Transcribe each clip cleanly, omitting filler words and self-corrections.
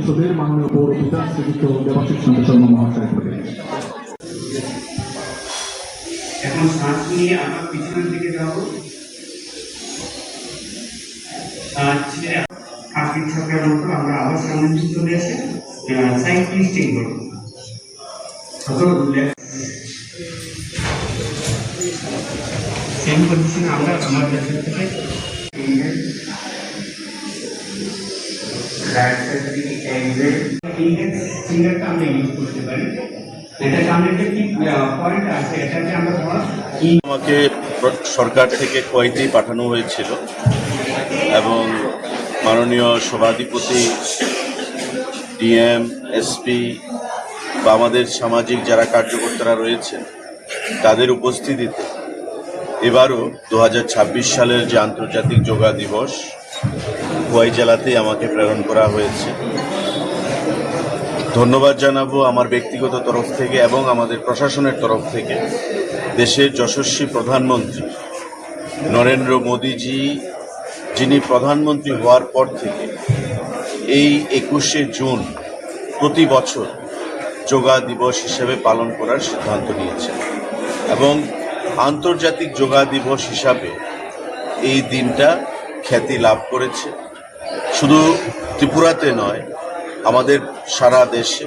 পরিষদের মাননীয় পৌরপিতা শ্রীযুক্ত দেবাশিস চন্দ্র শর্মা মহাশয় থেকে। এখন শ্বাস নিয়ে আবার পিছনের দিকে যাব। ফাঁকির ছকের মতো আমরা আবার সামনে চলে আসে সাইড টুইস্টিং করব। সেম পজিশনে আমরা আমাদের থেকে রাইট সাইড থেকে এক্সেল ইন্ডেক্স ফিঙ্গারটা আমরা ইউজ করতে পারি। এটা সামনে যে কি পয়েন্ট আছে এটাকে আমরা আমাকে সরকার থেকে কুয়েতেই পাঠানো হয়েছিল এবং মাননীয় সভাধিপতি, ডিএম, এসপি বা আমাদের সামাজিক যারা কার্যকর্তারা রয়েছেন তাদের উপস্থিতিতে এবারও 2026 সালের যে আন্তর্জাতিক যোগা দিবস খোয়াই জেলাতেই আমাকে প্রেরণ করা হয়েছে। ধন্যবাদ জানাবো আমার ব্যক্তিগত তরফ থেকে এবং আমাদের প্রশাসনের তরফ থেকে দেশের যশস্বী প্রধানমন্ত্রী নরেন্দ্র মোদীজি, যিনি প্রধানমন্ত্রী হওয়ার পর থেকে এই 21শে জুন প্রতি বছর যোগা দিবস হিসেবে পালন করার সিদ্ধান্ত নিয়েছেন এবং আন্তর্জাতিক যোগা দিবস হিসাবে এই দিনটা খ্যাতি লাভ করেছে। শুধু ত্রিপুরাতে নয়, আমাদের সারা দেশে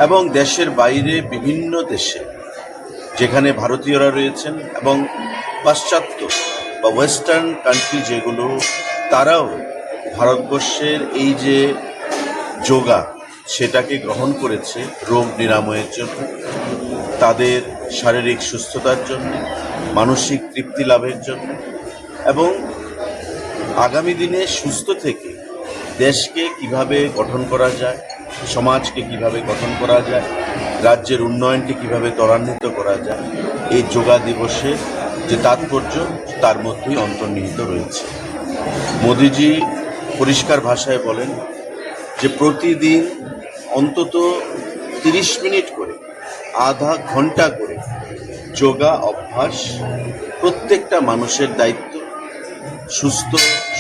এবং দেশের বাইরে বিভিন্ন দেশে যেখানে ভারতীয়রা রয়েছেন এবং পাশ্চাত্য বা ওয়েস্টার্ন কান্ট্রি যেগুলো, তারাও ভারতবর্ষের এই যে যোগা সেটাকে গ্রহণ করেছে রোগ নিরাময়ের জন্য, তাদের শারীরিক সুস্থতার জন্য, মানসিক তৃপ্তি লাভের জন্য এবং আগামী দিনে সুস্থ থেকে দেশকে কিভাবে গঠন করা যায়, সমাজকে কিভাবে গঠন করা যায়, রাজ্যের উন্নয়নকে কিভাবে ত্বরান্বিত করা যায়, এই যোগা দিবসের যে তাৎপর্য তার মধ্যেই অন্তর্নিহিত রয়েছে। মোদিজি পরিষ্কার ভাষায় বলেন যে প্রতিদিন অন্তত 30 মিনিট করে, আধা ঘন্টা করে যোগা অভ্যাস প্রত্যেকটা মানুষের দায়িত্ব, সুস্থ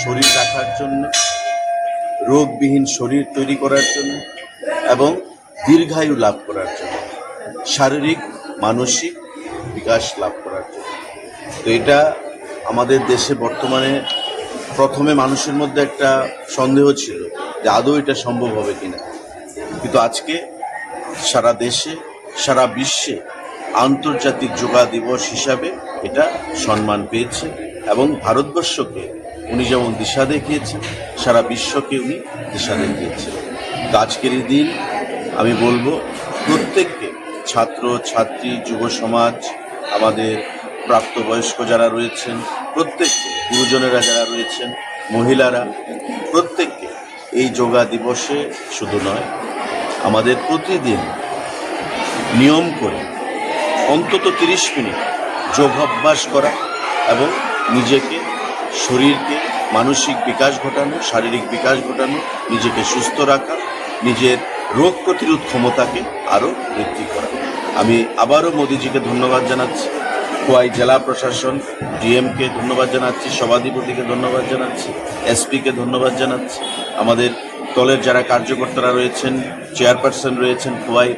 শরীর রাখার জন্য, রোগবিহীন শরীর তৈরি করার জন্য এবং দীর্ঘায়ু লাভ করার জন্য, শারীরিক মানসিক বিকাশ লাভ করার জন্য। তো এটা আমাদের দেশে বর্তমানে প্রথমে মানুষের মধ্যে একটা সন্দেহ ছিল যে আদৌ এটা সম্ভব হবে কিনা, কিন্তু আজকে সারা দেশে সারা বিশ্বে আন্তর্জাতিক যোগা দিবস হিসাবে এটা সম্মান পেয়েছে এবং ভারতবর্ষকে উনি যেমন দিশা দেখিয়েছেন, সারা বিশ্বকে উনি দিশা দেখিয়েছেন। তো আজকের এই দিন আমি বলবো প্রত্যেককে, ছাত্র ছাত্রী, যুব সমাজ, আমাদের প্রাপ্তবয়স্ক যারা রয়েছেন প্রত্যেককে, গুরুজনেরা যারা রয়েছেন, মহিলারা, প্রত্যেককে এই যোগা দিবসে শুধু নয়, আমাদের প্রতিদিন নিয়ম করে অন্তত 30 মিনিট যোগাভ্যাস করা এবং নিজেকে, শরীরকে মানসিক বিকাশ ঘটানো, শারীরিক বিকাশ ঘটানো, নিজেকে সুস্থ রাখা, নিজের রোগ প্রতিরোধ ক্ষমতাকে আরও বৃদ্ধি করা। আমি আবারও মোদিজিকে ধন্যবাদ জানাচ্ছি, খোয়াই জেলা প্রশাসন, ডিএমকে ধন্যবাদ জানাচ্ছি, সভাধিপতিকে ধন্যবাদ জানাচ্ছি, এসপিকে ধন্যবাদ জানাচ্ছি, আমাদের দলের যারা কার্যকর্তারা রয়েছেন, চেয়ারপারসন রয়েছেন খোয়াই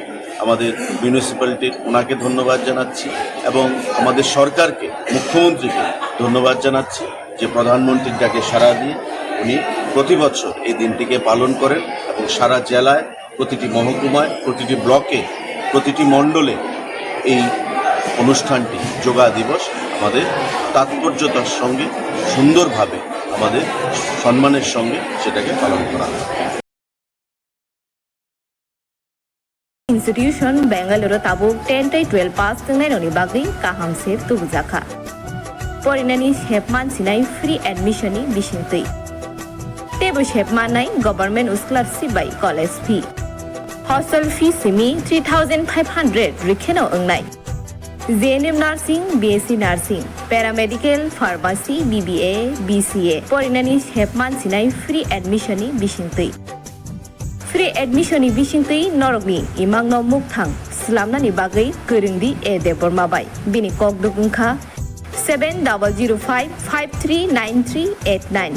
আমাদের মিউনিসিপ্যালিটির, ওনাকে ধন্যবাদ জানাচ্ছি এবং আমাদের সরকারকে, মুখ্যমন্ত্রীকে ধন্যবাদ জানাচ্ছি যে প্রধানমন্ত্রীর ডাকে সাড়া দিয়ে উনি প্রতি বছর এই দিনটিকে পালন করেন এবং সারা জেলায়, প্রতিটি মহকুমায়, প্রতিটি ব্লকে, প্রতিটি মণ্ডলে এই অনুষ্ঠানটি যোগা দিবস আমাদের তাৎপর্যতার সঙ্গে সুন্দরভাবে আমাদের সম্মানের সঙ্গে সেটাকে পালন করা হয়। Institution Bangalore tabuk 10-12 pass tengnai bagui kaham se tubjaka. Porinani shepman sinai free admission ni bisingtui. Tebu shepman nai government scholarship by college fee. Hostel fee simi 3,500 rikheno ongnai. JNM Nursing, BSc Nursing, Paramedical, Pharmacy, BBA, BCA. Porinani shepman sinai free admission ni bisingtui. Free admission ni bisingtui norokni imangno mukthang slamnani bagai goringdi e debormabai. Bini kokduk ungkha 7005539389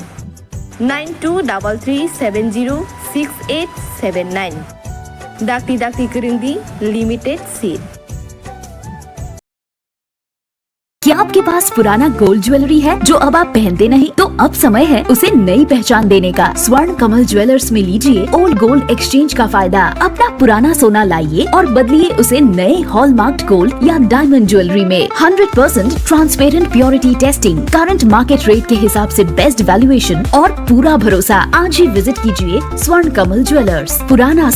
923370 6879. Dakti Kurindi Limited Seed. क्या आपके पास पुराना gold jewellery है जो अब आप पहनते नहीं? तो अब समय है उसे नई पहचान देने का। स्वर्ण कमल ज्वेलर्स में लीजिए ओल्ड गोल्ड एक्सचेंज का फायदा। अपना पुराना सोना लाइए और बदलिए उसे नए हॉलमार्क्ड गोल्ड या डायमंड ज्वेलरी में। 100% transparent purity testing, current market rate के हिसाब से बेस्ट वैल्यूएशन और पूरा भरोसा। आज ही विजिट कीजिए स्वर्ण कमल ज्वेलर्स, पुराना